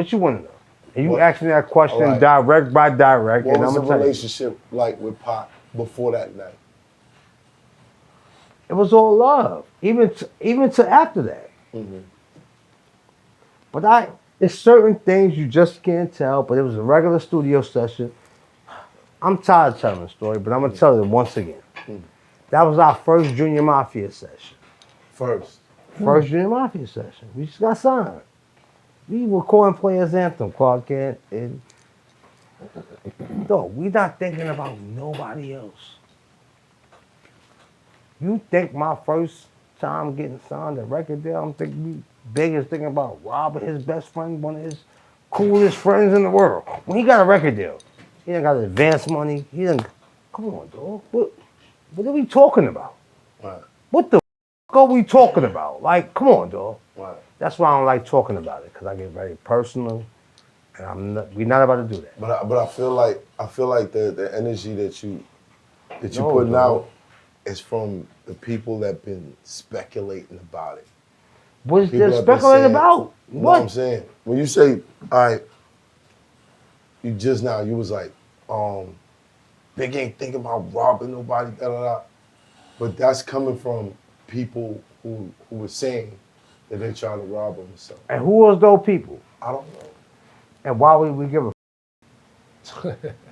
What you want to know? And you asked me that question direct by direct. What was the relationship like with Pac before that night? It was all love, even to after that. Mm-hmm. But it's certain things you just can't tell. But it was a regular studio session. I'm tired of telling the story, but I'm gonna tell it once again. That was our first Junior Mafia session. First Junior Mafia session. We just got signed. We recording Players Anthem, Clark Kent, and no, we not thinking about nobody else. You think my first time getting signed a record deal, I'm thinking Big is thinking about robbing his best friend, one of his coolest friends in the world. When he got a record deal, he done got advance money. He done, come on, dog. What are we talking about? Right. What the f are we talking about? Like, come on, dog. Right. That's why I don't like talking about it, because I get very personal, and we're not about to do that. But I feel like the energy that you putting out is from the people that been speculating about it. What's there speculating about? You know what I'm saying? When you say, all right, you was like, Big ain't thinking about robbing nobody, da da da. But that's coming from people who were saying that they're trying to rob him or something. And who was those people? I don't know. And why would we give a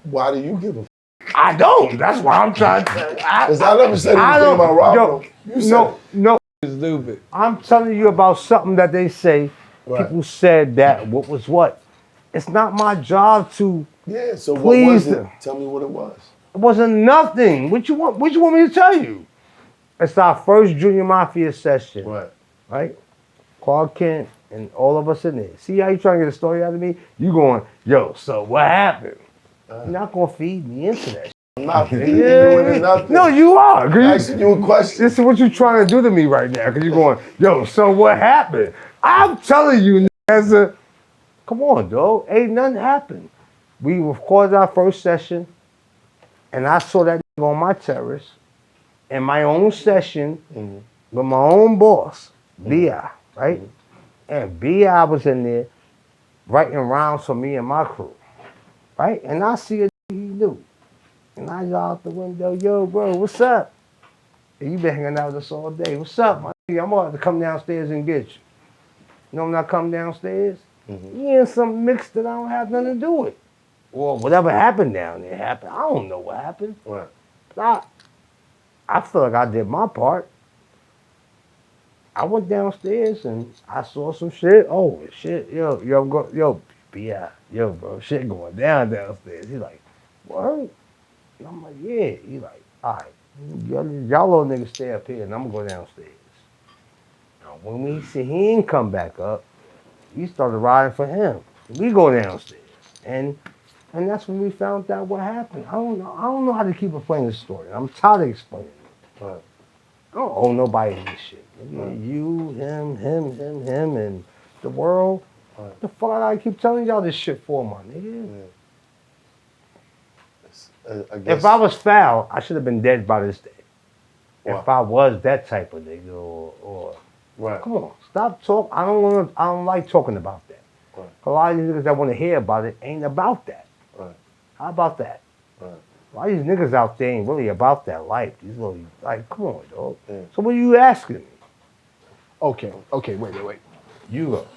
Why do you give a I don't. That's why I'm trying to tell you. Because I never said anything about robbing him. You said no. Stupid. I'm telling you about something that they say. Right. People said that what was what. It's not my job to so what please was it? them. Tell me what it was. It wasn't nothing. What you want me to tell you? It's our first Junior Mafia session. Right? Clark Kent and all of us in there. See how you trying to get a story out of me? You going, yo, so what happened? You're not going to feed me into that. I'm not feeding you into nothing. No, you are. I'm asking you a question. This is what you're trying to do to me right now, because you're going, yo, so what happened? I'm telling you, come on, dog. Ain't nothing happened. We recorded our first session, and I saw that on my terrace in my own session with my own boss, B.I., right? And B.I. was in there writing rounds for me and my crew, right? And I see a he knew. And I yell out the window, yo, bro, what's up? And you been hanging out with us all day. What's up, my nigga? I'm about to come downstairs and get you. You know when I come downstairs? You in some mix that I don't have nothing to do with. Or whatever happened down there happened. I don't know what happened. Right. But I feel like I did my part. I went downstairs and I saw some shit. Oh, shit, yo, B.I., yo, bro, shit going downstairs. He's like, what? And I'm like, yeah. He's like, all right, y'all little niggas stay up here and I'm gonna go downstairs. Now, when we see he ain't come back up, we started riding for him. We go downstairs. And that's when we found out what happened. I don't know how to keep explaining this story. I'm tired of explaining it. Right. I don't owe nobody this shit. You, him, and the world. Right. The fuck I keep telling y'all this shit for, my nigga? If I was foul, I should have been dead by this day. Wow. If I was that type of nigga, or right. Come on, stop talking. I don't like talking about that. Right. A lot of these niggas that want to hear about it ain't about that. Right. How about that? Right. A lot of these niggas out there ain't really about that life. These really, like, come on, dog. Yeah. So what are you asking me? Okay, wait. You go.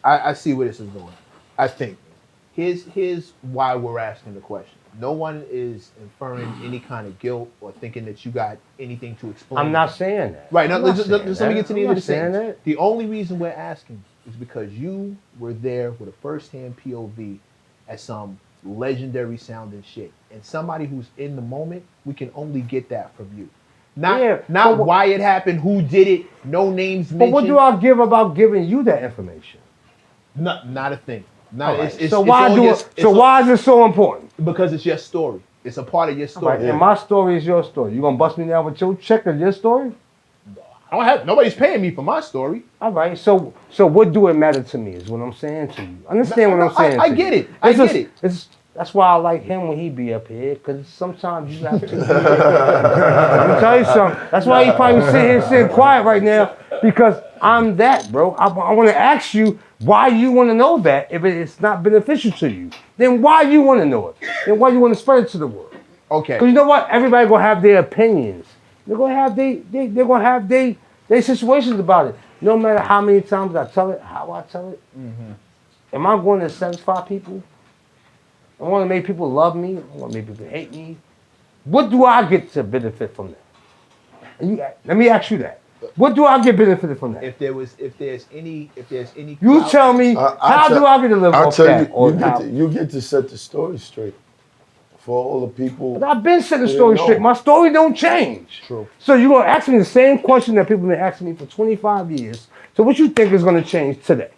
I see where this is going. I think here's why we're asking the question. No one is inferring any kind of guilt or thinking that you got anything to explain. I'm not saying that. Right, now let me get to the end of the sentence. The only reason we're asking is because you were there with a first-hand POV at some legendary sounding shit. And somebody who's in the moment, we can only get that from you. Not why it happened, who did it, no names mentioned. But what do I give about giving you that information? Not a thing. So why is it so important? Because it's your story. It's a part of your story. Right, and my story is your story. You gonna bust me down with your check of your story? I don't have. Nobody's paying me for my story. All right. So what do it matter to me? Is what I'm saying to you. Understand what I'm saying? I get it. I get it. That's why I like him when he be up here, because sometimes you have to. Let me tell you something. That's why he probably sitting here sitting quiet right now. Because I'm that, bro. I want to ask you why you want to know that if it's not beneficial to you. Then why you want to know it? Then why you want to spread it to the world? Okay. Because you know what? Everybody gonna have their opinions. They're gonna have they're gonna have their situations about it. No matter how many times I tell it, how I tell it. Am I going to satisfy people? I want to make people love me. I want to make people hate me. What do I get to benefit from that? And let me ask you that. What do I get benefited from that? If there's any You clout- tell me, how do I get to live I'll off tell that? you get to set the story straight for all the people. But I've been setting the story straight. My story don't change. True. So you're going to ask me the same question that people have been asking me for 25 years. So what you think is going to change today?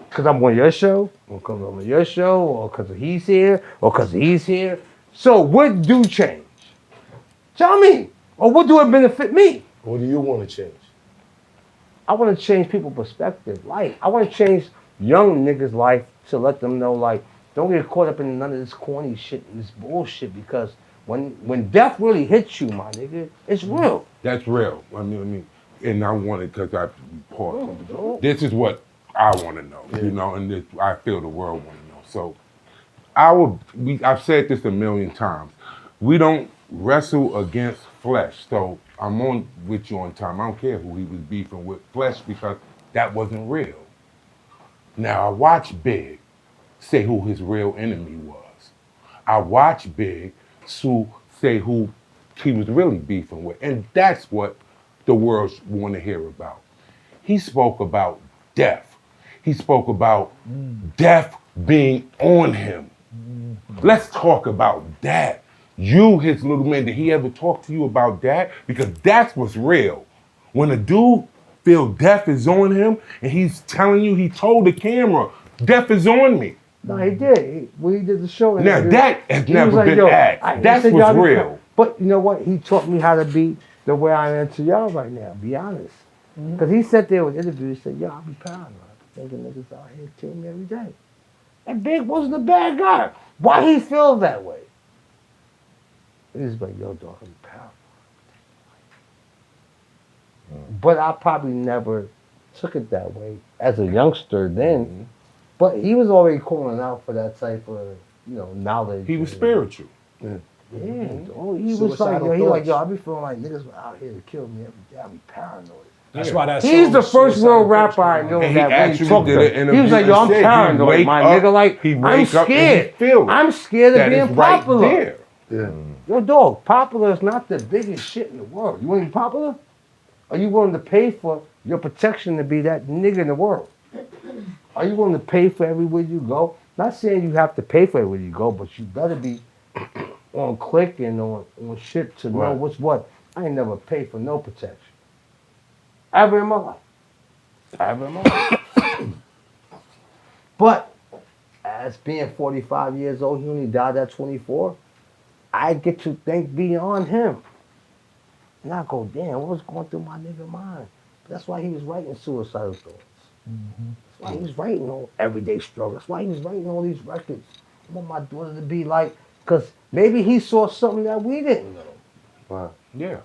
Because I'm on your show, or because I'm on your show, or because he's here, or because he's here. So what do change? Tell me. Or what do it benefit me? What do you want to change? I want to change people's perspective. Like, I want to change young niggas' life to let them know, like, don't get caught up in none of this corny shit and this bullshit, because when death really hits you, my nigga, it's real. That's real. I mean, and I want it because I pause. This is what I want to know, you know, and this, I feel the world want to know. So I've said this a million times. We don't wrestle against flesh. So I'm on with you on time. I don't care who he was beefing with, flesh, because that wasn't real. Now I watch Big say who his real enemy was. I watch Big say who he was really beefing with, and that's what the world want to hear about. He spoke about death. He spoke about death being on him. Let's talk about that. You, his little man, did he ever talk to you about that? Because that's what's real. When a dude feel death is on him and he's telling you, he told the camera, death is on me. No, he did. We did the show. Now that has never been asked. That's said, what's real. But you know what? He taught me how to be the way I am to y'all right now, be honest. Because he sat there with interviews and said, yo, I be paranoid. Thinking niggas out here killing me every day. And Big wasn't a bad guy. Why he feel that way? He's like, yo, dog, I'm paranoid. But I probably never took it that way as a youngster then. But he was already calling out for that type of, knowledge. He was spiritual. Yeah, dog. He was like, Suicidal yo, thoughts. I be feeling like niggas were out here to kill me every day. I be paranoid. That's why that He's song, the first Suicidal real rapper I Thoughts, know And he that when he actually talked did to an interview he was like, yo, I'm and said he paranoid, wake my up- nigga. Like, he I'm wake up and he scared. feel it. I'm scared of That being is right popular. there. Yeah. Yo, dog, popular is not the biggest shit in the world. You want to be popular? Are you willing to pay for your protection to be that nigga in the world? Are you willing to pay for everywhere you go? Not saying you have to pay for everywhere you go, but you better be on click and on shit to know Right. what's what. I ain't never paid for no protection. Ever in my life. Ever in my life. But as being 45 years old, he only died at 24, I get to think beyond him. And I go, damn, what was going through my nigga mind? That's why he was writing suicidal thoughts. That's why he was writing on everyday struggle. That's why he was writing all these records. I want my daughter to be like, because maybe he saw something that we didn't know. Wow. Yeah.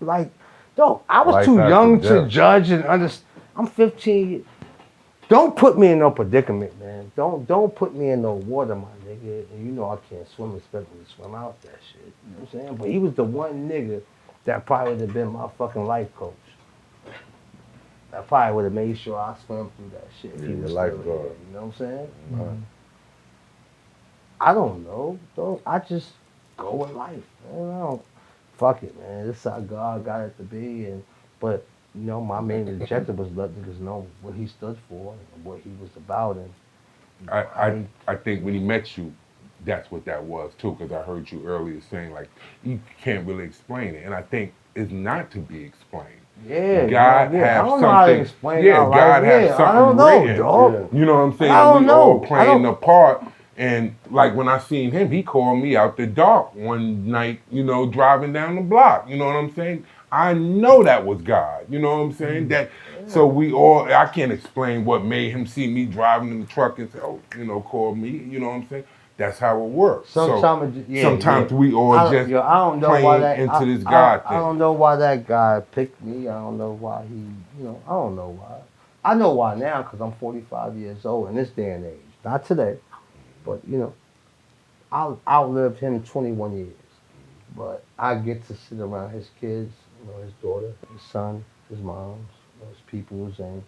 Like, no, I was Life too after young to death. judge and understand. I'm 15. Don't put me in no predicament, man. Don't put me in no water, my nigga. And you know I can't swim, expect me to swim out that shit. You know what I'm saying? But he was the one nigga that probably would have been my fucking life coach. That probably would have made sure I swam through that shit. If Yeah, he your was lifeguard. still here, you know what I'm saying? I don't know. I just go with life. Man. Fuck it, man. This is how God got it to be. But my main objective was let niggas know what he stood for and what he was about. And I think when he met you, that's what that was too, because I heard you earlier saying like you can't really explain it, and I think it's not to be explained. yeah, God yeah. have I don't know how to something. explain Yeah, our God life. have Yeah, something I don't know, written. dog. You know what I'm saying? I don't we know. all I playing don't- a part, and like when I seen him, he called me out the dark one night. Driving down the block. You know what I'm saying? I know that was God. You know what I'm saying? That. So I can't explain what made him see me driving in the truck and say, oh, call me. You know what I'm saying? That's how it works. Sometimes we all I just don't know playing why that, into this God I thing. don't know why that guy picked me. I don't know why he, I don't know why. I know why now because I'm 45 years old in this day and age. Not today, but I outlived him 21 years. But I get to sit around his kids, his daughter, his son, his moms, his peoples, and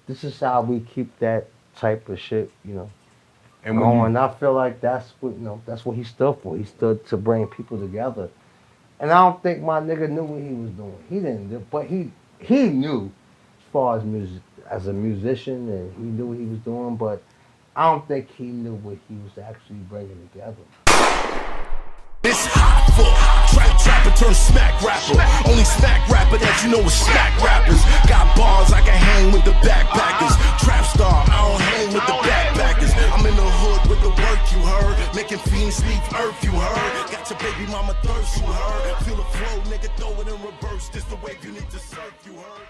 this is how we keep that type of shit, And going. I feel like that's what he stood for. He stood to bring people together. And I don't think my nigga knew what he was doing. He didn't, but he knew as far as music, as a musician, and he knew what he was doing, but I don't think he knew what he was actually bringing together. It's hot for trapper turn smack rapper. Only smack rapper that you know is smack rappers. Got bars I can hang with the backpackers. Trap star, I don't hang with the backpackers. I'm in the hood with the work you heard. Making fiends leave earth you heard. Got your baby mama thirst you heard. Feel the flow, nigga, throw it in reverse. This the wave you need to surf you heard.